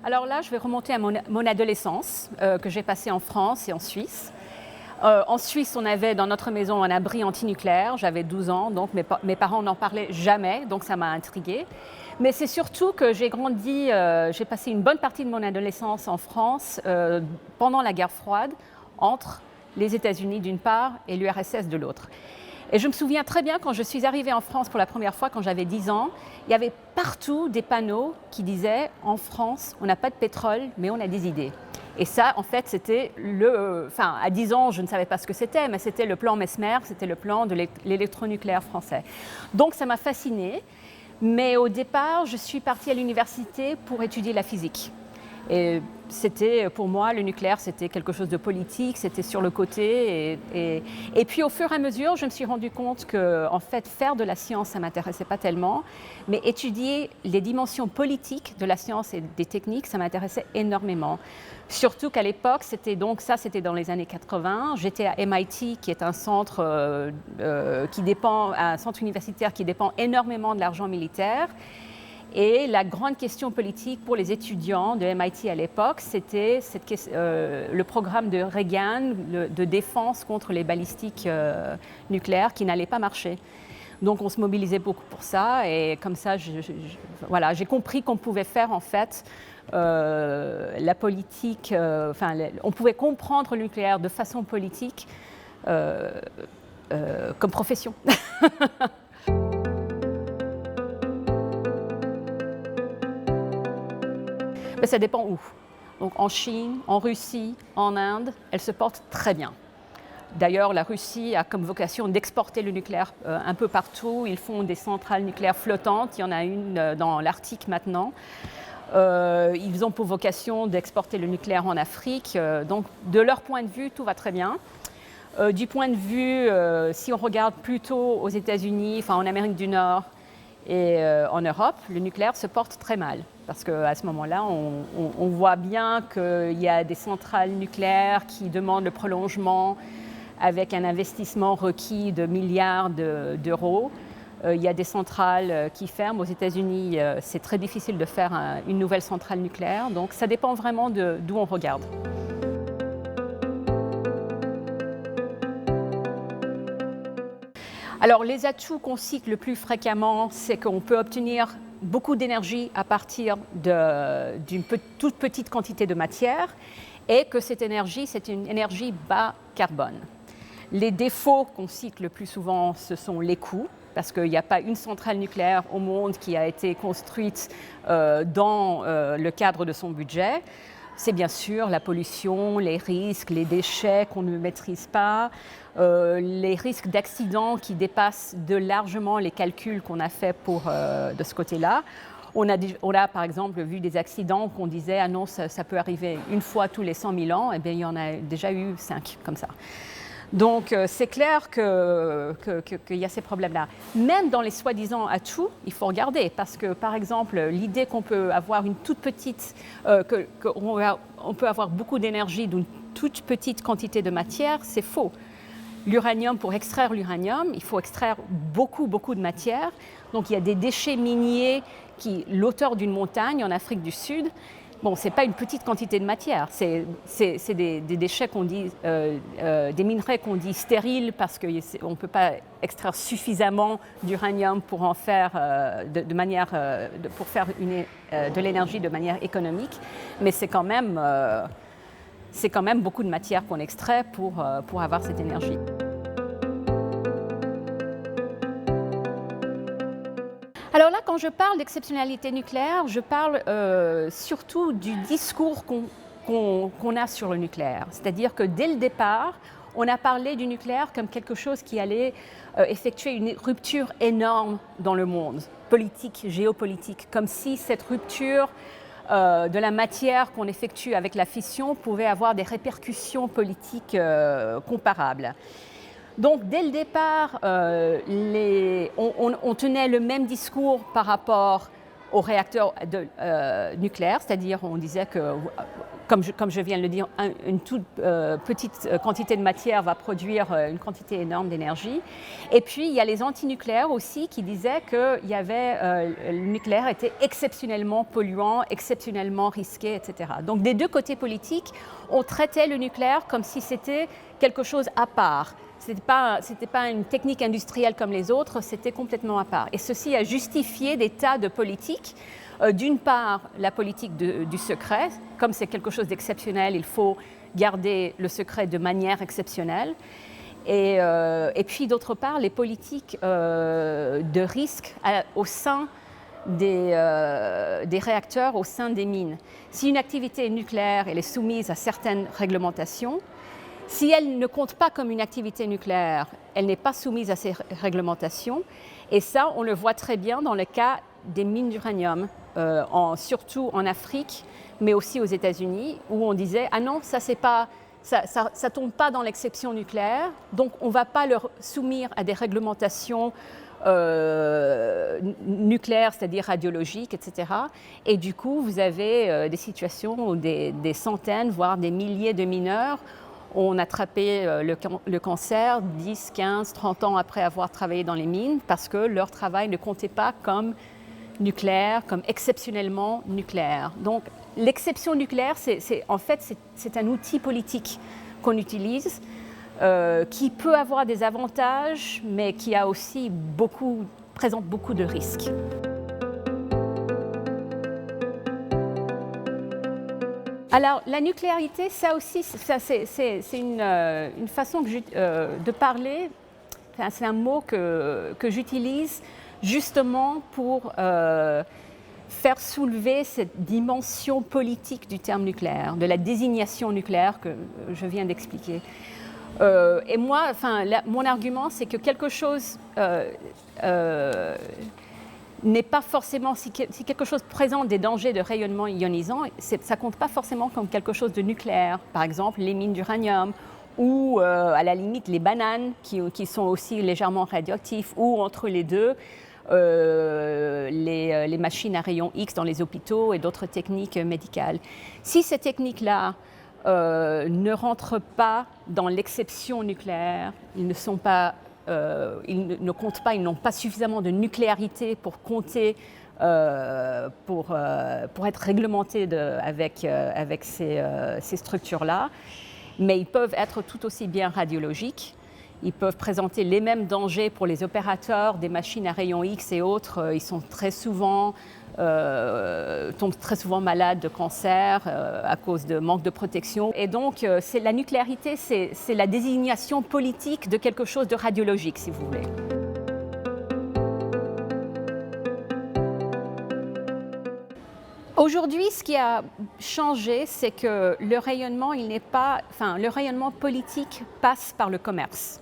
Alors là, je vais remonter à mon adolescence, que j'ai passée en France et en Suisse. En Suisse, on avait dans notre maison un abri antinucléaire. J'avais 12 ans, donc mes parents n'en parlaient jamais, donc ça m'a intriguée. Mais c'est surtout que j'ai grandi, j'ai passé une bonne partie de mon adolescence en France pendant la guerre froide, entre les États-Unis d'une part et l'URSS de l'autre. Et je me souviens très bien quand je suis arrivée en France pour la première fois, quand j'avais 10 ans, il y avait partout des panneaux qui disaient « En France, on n'a pas de pétrole, mais on a des idées ». Et ça, en fait, c'était enfin, à 10 ans, je ne savais pas ce que c'était, mais c'était le plan Mesmer, c'était le plan de l'électronucléaire français. Donc ça m'a fascinée, mais au départ, je suis partie à l'université pour étudier la physique. Et c'était, pour moi, le nucléaire, c'était quelque chose de politique, c'était sur le côté. Et puis, au fur et à mesure, je me suis rendu compte que, en fait, faire de la science, ça ne m'intéressait pas tellement, mais étudier les dimensions politiques de la science et des techniques, ça m'intéressait énormément. Surtout qu'à l'époque, c'était dans les années 80, j'étais à MIT, qui est un centre, un centre universitaire qui dépend énormément de l'argent militaire. Et la grande question politique pour les étudiants de MIT à l'époque, c'était le programme de Reagan de défense contre les balistiques nucléaires qui n'allait pas marcher. Donc on se mobilisait beaucoup pour ça et comme ça, voilà, j'ai compris qu'on pouvait faire en fait la politique, on pouvait comprendre le nucléaire de façon politique comme profession. Mais ça dépend où. Donc en Chine, en Russie, en Inde, elles se portent très bien. D'ailleurs, la Russie a comme vocation d'exporter le nucléaire un peu partout. Ils font des centrales nucléaires flottantes. Il y en a une dans l'Arctique maintenant. Ils ont pour vocation d'exporter le nucléaire en Afrique. Donc, de leur point de vue, tout va très bien. Du point de vue, si on regarde plutôt aux États-Unis, enfin en Amérique du Nord et en Europe, le nucléaire se porte très mal. Parce qu'à ce moment-là, on voit bien qu'il y a des centrales nucléaires qui demandent le prolongement avec un investissement requis de milliards d'euros. Il y a des centrales qui ferment. Aux États-Unis, c'est très difficile de faire une nouvelle centrale nucléaire. Donc ça dépend vraiment d'où on regarde. Alors les atouts qu'on cite le plus fréquemment, c'est qu'on peut obtenir beaucoup d'énergie à partir d'une toute petite quantité de matière et que cette énergie, c'est une énergie bas carbone. Les défauts qu'on cite le plus souvent, ce sont les coûts, parce qu'il n'y a pas une centrale nucléaire au monde qui a été construite dans le cadre de son budget. C'est bien sûr la pollution, les risques, les déchets qu'on ne maîtrise pas, les risques d'accidents qui dépassent largement les calculs qu'on a faits de ce côté-là. On a par exemple vu des accidents qu'on disait « Ah non, ça peut arriver une fois tous les 100 000 ans », eh bien il y en a déjà eu 5 comme ça. Donc c'est clair qu'il y a ces problèmes-là. Même dans les soi-disant atouts, il faut regarder parce que par exemple l'idée qu'on peut avoir une toute petite, qu'on peut avoir beaucoup d'énergie d'une toute petite quantité de matière, c'est faux. L'uranium, pour extraire l'uranium, il faut extraire beaucoup de matière. Donc il y a des déchets miniers l'auteur d'une montagne en Afrique du Sud. Bon, ce n'est pas une petite quantité de matière, c'est des déchets qu'on dit, des minerais qu'on dit stériles parce qu'on ne peut pas extraire suffisamment d'uranium pour en faire pour faire de l'énergie de manière économique, mais c'est quand même beaucoup de matière qu'on extrait pour avoir cette énergie. Alors là, quand je parle d'exceptionnalité nucléaire, je parle surtout du discours qu'on a sur le nucléaire. C'est-à-dire que dès le départ, on a parlé du nucléaire comme quelque chose qui allait effectuer une rupture énorme dans le monde, politique, géopolitique, comme si cette rupture de la matière qu'on effectue avec la fission pouvait avoir des répercussions politiques comparables. Donc, dès le départ, on tenait le même discours par rapport aux réacteurs nucléaires, c'est-à-dire on disait que comme je viens de le dire, une toute petite quantité de matière va produire une quantité énorme d'énergie. Et puis, il y a les antinucléaires aussi qui disaient que le nucléaire était exceptionnellement polluant, exceptionnellement risqué, etc. Donc, des deux côtés politiques, on traitait le nucléaire comme si c'était quelque chose à part. Ce n'était pas une technique industrielle comme les autres, c'était complètement à part. Et ceci a justifié des tas de politiques. D'une part, la politique du secret. Comme c'est quelque chose d'exceptionnel, il faut garder le secret de manière exceptionnelle. Et puis, d'autre part, les politiques de risque au sein des réacteurs, au sein des mines. Si une activité nucléaire elle est soumise à certaines réglementations, si elle ne compte pas comme une activité nucléaire, elle n'est pas soumise à ces réglementations. Et ça, on le voit très bien dans le cas des mines d'uranium, surtout en Afrique, mais aussi aux États-Unis, où on disait « Ah non, ça ne tombe pas dans l'exception nucléaire, donc on ne va pas leur soumettre à des réglementations nucléaires, c'est-à-dire radiologiques, etc. » Et du coup, vous avez des situations où des centaines, voire des milliers de mineurs ont attrapé le cancer 10, 15, 30 ans après avoir travaillé dans les mines parce que leur travail ne comptait pas comme nucléaire, comme exceptionnellement nucléaire. Donc l'exception nucléaire, en fait, c'est un outil politique qu'on utilise qui peut avoir des avantages, mais qui a aussi présente beaucoup de risques. Alors, la nucléarité, ça aussi, c'est une façon de parler, enfin, c'est un mot que j'utilise justement pour faire soulever cette dimension politique du terme nucléaire, de la désignation nucléaire que je viens d'expliquer. Et moi, enfin, mon argument, c'est que quelque chose n'est pas forcément, si quelque chose présente des dangers de rayonnement ionisant, ça ne compte pas forcément comme quelque chose de nucléaire. Par exemple, les mines d'uranium ou à la limite les bananes qui sont aussi légèrement radioactifs, ou entre les deux, les machines à rayons X dans les hôpitaux et d'autres techniques médicales. Si ces techniques-là ne rentrent pas dans l'exception nucléaire, ils ne comptent pas, ils n'ont pas suffisamment de nucléarité pour compter, pour être réglementés avec ces structures-là, mais ils peuvent être tout aussi bien radiologiques. Ils peuvent présenter les mêmes dangers pour les opérateurs des machines à rayons X et autres. Ils sont tombent très souvent malades de cancer à cause de manque de protection. Et donc, la nucléarité, c'est la désignation politique de quelque chose de radiologique, si vous voulez. Aujourd'hui, ce qui a changé, c'est que le rayonnement, le rayonnement politique passe par le commerce.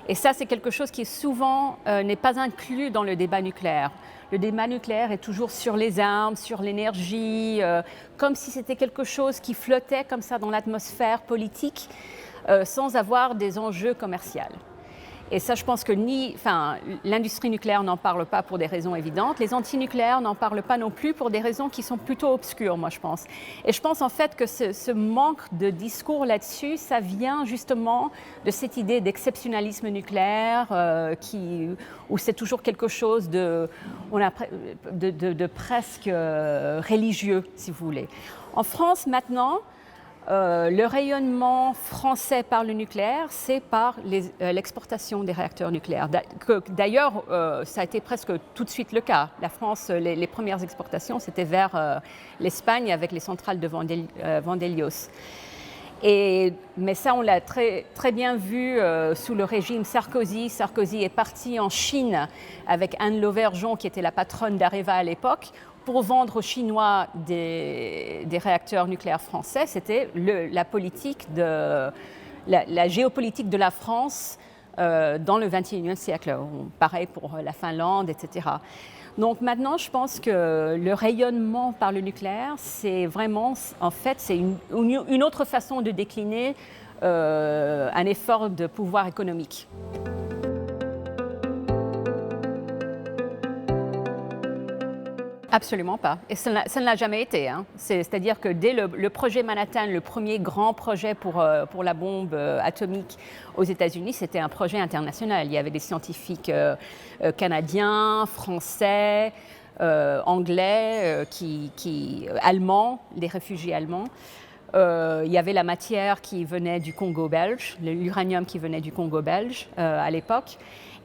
Et ça, c'est quelque chose qui souvent n'est pas inclus dans le débat nucléaire. Le débat nucléaire est toujours sur les armes, sur l'énergie, comme si c'était quelque chose qui flottait comme ça dans l'atmosphère politique, sans avoir des enjeux commerciaux. Et ça, je pense que l'industrie nucléaire n'en parle pas pour des raisons évidentes. Les antinucléaires n'en parlent pas non plus pour des raisons qui sont plutôt obscures, moi, je pense. Et je pense en fait que ce manque de discours là-dessus, ça vient justement de cette idée d'exceptionnalisme nucléaire, où c'est toujours quelque chose de presque religieux, si vous voulez. En France, maintenant, le rayonnement français par le nucléaire, c'est par l'exportation des réacteurs nucléaires. D'ailleurs, ça a été presque tout de suite le cas. La France, les premières exportations, c'était vers l'Espagne avec les centrales de Vandellós. Mais ça, on l'a très, très bien vu sous le régime Sarkozy. Sarkozy est parti en Chine avec Anne Lauvergeon, qui était la patronne d'Areva à l'époque, pour vendre aux Chinois des réacteurs nucléaires français. C'était la géopolitique de la France dans le XXIe siècle. Pareil pour la Finlande, etc. Donc maintenant, je pense que le rayonnement par le nucléaire, c'est vraiment, en fait, c'est une autre façon de décliner un effort de pouvoir économique. Absolument pas. Et ça ne l'a jamais été, hein. C'est-à-dire que dès le projet Manhattan, le premier grand projet pour la bombe atomique aux États-Unis, c'était un projet international. Il y avait des scientifiques canadiens, français, anglais, allemands, des réfugiés allemands. Il y avait la matière qui venait du Congo belge, l'uranium qui venait du Congo belge à l'époque.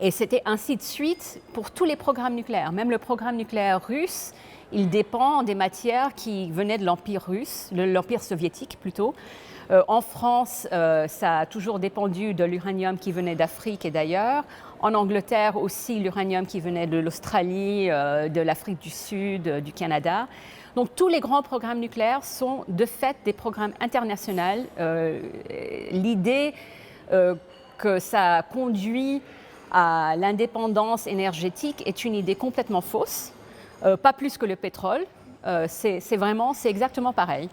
Et c'était ainsi de suite pour tous les programmes nucléaires. Même le programme nucléaire russe, il dépend des matières qui venaient de l'Empire russe, de l'Empire soviétique plutôt. En France, ça a toujours dépendu de l'uranium qui venait d'Afrique et d'ailleurs. En Angleterre aussi, l'uranium qui venait de l'Australie, de l'Afrique du Sud, du Canada. Donc tous les grands programmes nucléaires sont de fait des programmes internationaux. L'idée que ça conduit à l'indépendance énergétique est une idée complètement fausse, pas plus que le pétrole. C'est exactement pareil.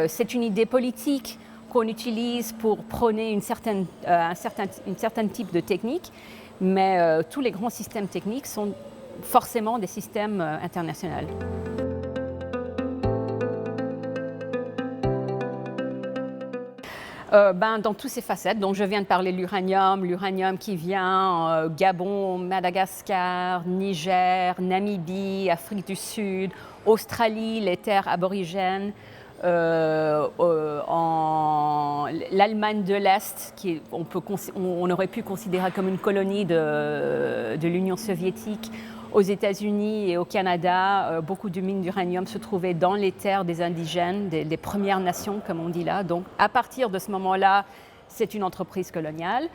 C'est une idée politique qu'on utilise pour prôner un certain type de technique, mais tous les grands systèmes techniques sont forcément des systèmes internationaux. Dans toutes ces facettes, donc je viens de parler de l'uranium qui vient Gabon, Madagascar, Niger, Namibie, Afrique du Sud, Australie, les terres aborigènes, l'Allemagne de l'Est, on aurait pu considérer comme une colonie de l'Union soviétique. Aux États-Unis et au Canada, beaucoup de mines d'uranium se trouvaient dans les terres des indigènes, des Premières Nations, comme on dit là. Donc, à partir de ce moment-là, c'est une entreprise coloniale.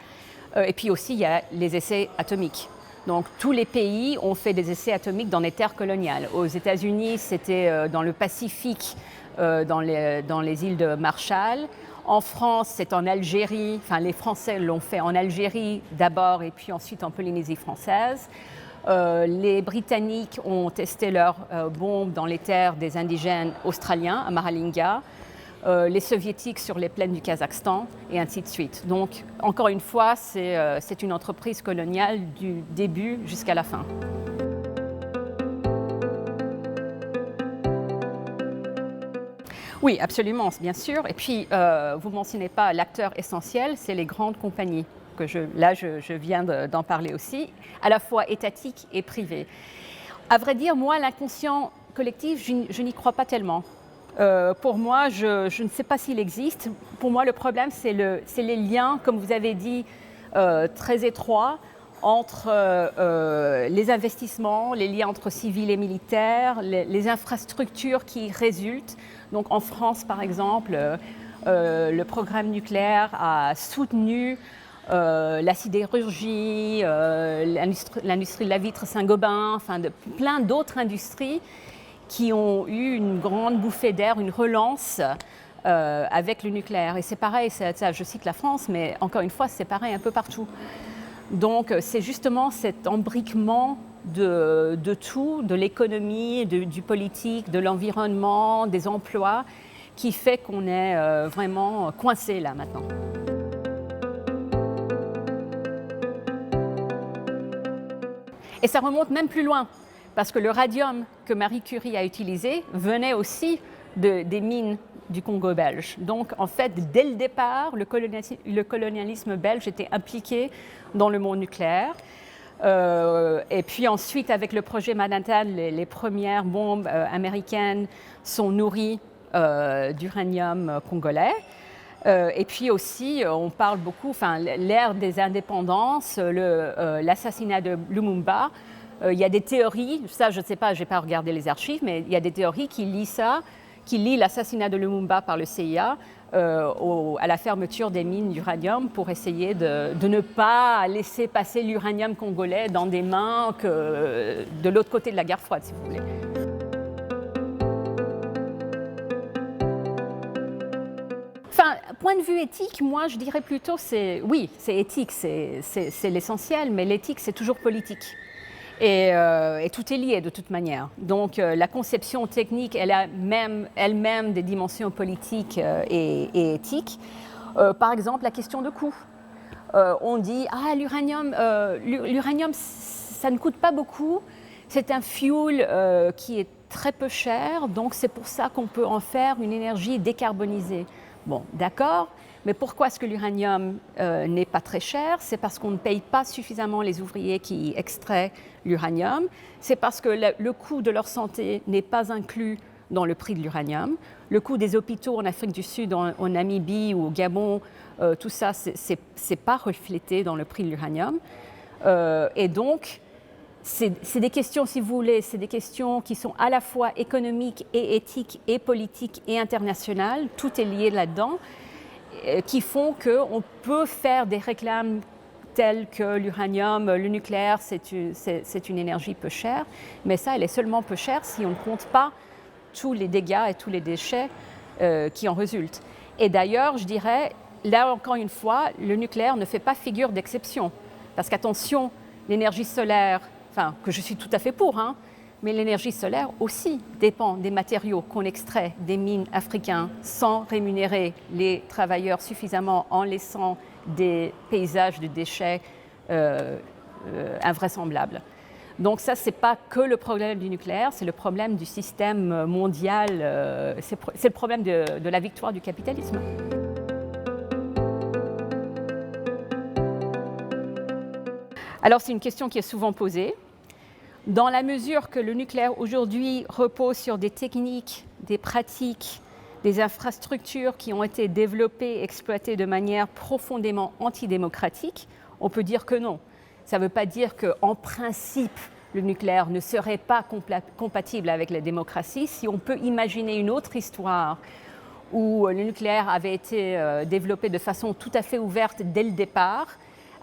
Et puis aussi, il y a les essais atomiques. Donc, tous les pays ont fait des essais atomiques dans les terres coloniales. Aux États-Unis, c'était dans le Pacifique, dans les îles de Marshall. En France, c'est en Algérie. Enfin, les Français l'ont fait en Algérie d'abord et puis ensuite en Polynésie française. Les Britanniques ont testé leurs bombes dans les terres des indigènes australiens, à Maralinga, les Soviétiques sur les plaines du Kazakhstan, et ainsi de suite. Donc, encore une fois, c'est une entreprise coloniale du début jusqu'à la fin. Oui, absolument, bien sûr. Et puis, vous ne mentionnez pas l'acteur essentiel, c'est les grandes compagnies. Je viens d'en parler aussi, à la fois étatique et privé. À vrai dire, moi, l'inconscient collectif, je n'y crois pas tellement. Pour moi, je ne sais pas s'il existe. Pour moi, le problème, c'est les liens, comme vous avez dit, très étroits entre les investissements, les liens entre civils et militaires, les infrastructures qui résultent. Donc en France, par exemple, le programme nucléaire a soutenu la sidérurgie, l'industrie de la vitre Saint-Gobain, enfin plein d'autres industries qui ont eu une grande bouffée d'air, une relance avec le nucléaire. Et c'est pareil, ça, je cite la France, mais encore une fois, c'est pareil un peu partout. Donc c'est justement cet embriquement de tout, de l'économie, du politique, de l'environnement, des emplois, qui fait qu'on est vraiment coincé là maintenant. Et ça remonte même plus loin, parce que le radium que Marie Curie a utilisé venait aussi des mines du Congo belge. Donc en fait, dès le départ, le colonialisme belge était impliqué dans le monde nucléaire. Et puis ensuite, avec le projet Manhattan, les premières bombes américaines sont nourries d'uranium congolais. Et puis aussi, on parle beaucoup, l'ère des indépendances, l'assassinat de Lumumba. Il y a des théories, ça je ne sais pas, je n'ai pas regardé les archives, mais il y a des théories qui lient l'assassinat de Lumumba par le CIA à la fermeture des mines d'uranium pour essayer de ne pas laisser passer l'uranium congolais dans des mains de l'autre côté de la guerre froide, si vous voulez. Point de vue éthique, moi je dirais plutôt oui, c'est éthique, c'est l'essentiel, mais l'éthique c'est toujours politique. Et tout est lié de toute manière. Donc la conception technique, elle a elle-même des dimensions politiques et éthiques. Par exemple, la question de coût. On dit l'uranium, ça ne coûte pas beaucoup. C'est un fuel qui est très peu cher, donc c'est pour ça qu'on peut en faire une énergie décarbonisée. Bon, d'accord, mais pourquoi est-ce que l'uranium n'est pas très cher? C'est parce qu'on ne paye pas suffisamment les ouvriers qui extraient l'uranium, c'est parce que le coût de leur santé n'est pas inclus dans le prix de l'uranium. Le coût des hôpitaux en Afrique du Sud, en Namibie ou au Gabon, tout ça, c'est pas reflété dans le prix de l'uranium. Et donc, c'est des questions, si vous voulez, c'est des questions qui sont à la fois économiques et éthiques et politiques et internationales, tout est lié là-dedans, qui font qu'on peut faire des réclames telles que l'uranium, le nucléaire, c'est une énergie peu chère, mais ça, elle est seulement peu chère si on ne compte pas tous les dégâts et tous les déchets qui en résultent. Et d'ailleurs, je dirais, là encore une fois, le nucléaire ne fait pas figure d'exception, parce qu'attention, l'énergie solaire, enfin, que je suis tout à fait pour, hein, mais l'énergie solaire aussi dépend des matériaux qu'on extrait des mines africaines sans rémunérer les travailleurs suffisamment en laissant des paysages de déchets invraisemblables. Donc ça, ce n'est pas que le problème du nucléaire, c'est le problème du système mondial, c'est le problème de la victoire du capitalisme. Alors c'est une question qui est souvent posée. Dans la mesure que le nucléaire aujourd'hui repose sur des techniques, des pratiques, des infrastructures qui ont été développées, exploitées de manière profondément antidémocratique, on peut dire que non. Ça ne veut pas dire qu'en principe, le nucléaire ne serait pas compatible avec la démocratie. Si on peut imaginer une autre histoire où le nucléaire avait été développé de façon tout à fait ouverte dès le départ,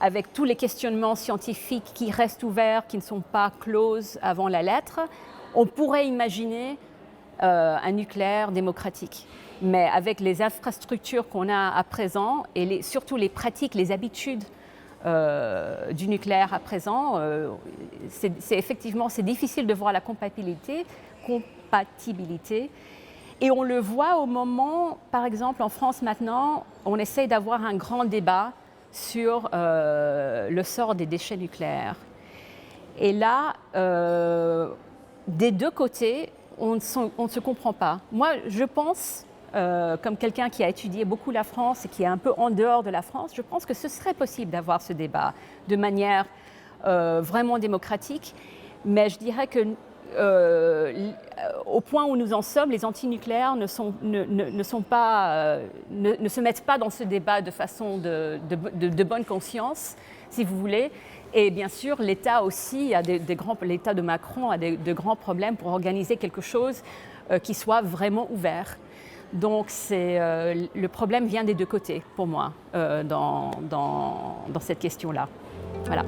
avec tous les questionnements scientifiques qui restent ouverts, qui ne sont pas closes avant la lettre, on pourrait imaginer un nucléaire démocratique. Mais avec les infrastructures qu'on a à présent et surtout les pratiques, les habitudes du nucléaire à présent, c'est difficile de voir la compatibilité. Et on le voit au moment, par exemple en France maintenant, on essaye d'avoir un grand débat sur le sort des déchets nucléaires. Et là, des deux côtés, on ne se comprend pas. Moi, je pense, comme quelqu'un qui a étudié beaucoup la France et qui est un peu en dehors de la France, je pense que ce serait possible d'avoir ce débat de manière vraiment démocratique. Mais je dirais que au point où nous en sommes, les antinucléaires ne se mettent pas dans ce débat de façon de bonne conscience, si vous voulez. Et bien sûr, l'État aussi, l'État de Macron a de grands problèmes pour organiser quelque chose qui soit vraiment ouvert. Donc le problème vient des deux côtés, pour moi, dans cette question-là. Voilà.